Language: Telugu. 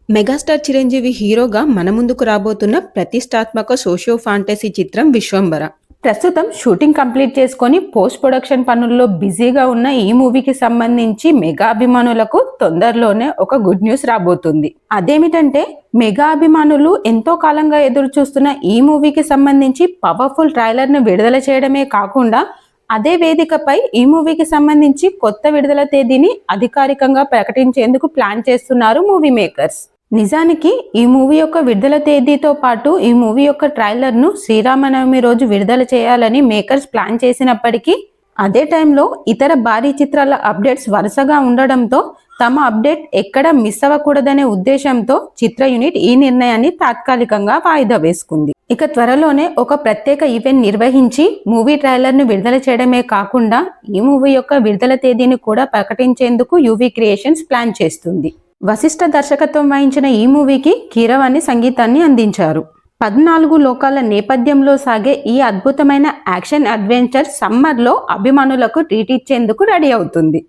మెగాస్టార్ చిరంజీవి హీరోగా మన ముందుకు రాబోతున్న ప్రతిష్టాత్మక సోషియో ఫాంటసీ చిత్రం 'విశ్వంబర'. ప్రస్తుతం షూటింగ్ కంప్లీట్ చేసుకొని పోస్ట్ ప్రొడక్షన్ పనుల్లో బిజీగా ఉన్న ఈ మూవీకి సంబంధించి మెగా అభిమానులకు తొందరలోనే ఒక గుడ్ న్యూస్ రాబోతుంది. అదేమిటంటే మెగా అభిమానులు ఎంతో కాలంగా ఎదురు చూస్తున్న ఈ మూవీకి సంబంధించి పవర్ఫుల్ ట్రైలర్ ను విడుదల చేయడమే కాకుండా అదే వేదికపై ఈ మూవీకి సంబంధించి కొత్త విడుదల తేదీని అధికారికంగా ప్రకటించేందుకు ప్లాన్ చేస్తున్నారు మూవీ మేకర్స్. నిజానికి ఈ మూవీ యొక్క విడుదల తేదీతో పాటు ఈ మూవీ యొక్క ట్రైలర్ ను శ్రీరామనవమి రోజు విడుదల చేయాలని మేకర్స్ ప్లాన్ చేసినప్పటికీ అదే టైంలో ఇతర భారీ చిత్రాల అప్డేట్స్ వరుసగా ఉండడంతో తమ అప్డేట్ ఎక్కడ మిస్ అవ్వకూడదనే ఉద్దేశంతో చిత్ర యూనిట్ ఈ నిర్ణయాన్ని తాత్కాలికంగా వాయిదా వేసుకుంది. ఇక త్వరలోనే ఒక ప్రత్యేక ఈవెంట్ నిర్వహించి మూవీ ట్రైలర్ ను విడుదల చేయడమే కాకుండా ఈ మూవీ యొక్క విడుదల తేదీని కూడా ప్రకటించేందుకు యువి క్రియేషన్స్ ప్లాన్ చేస్తుంది. వశిష్ఠ దర్శకత్వం వహించిన ఈ మూవీకి కీరవాణి సంగీతాన్ని అందించారు. 14 లోకాల నేపథ్యంలో సాగే ఈ అద్భుతమైన యాక్షన్ అడ్వెంచర్ సమ్మర్లో అభిమానులకు ట్రీట్ ఇచ్చేందుకు రెడీ అవుతుంది.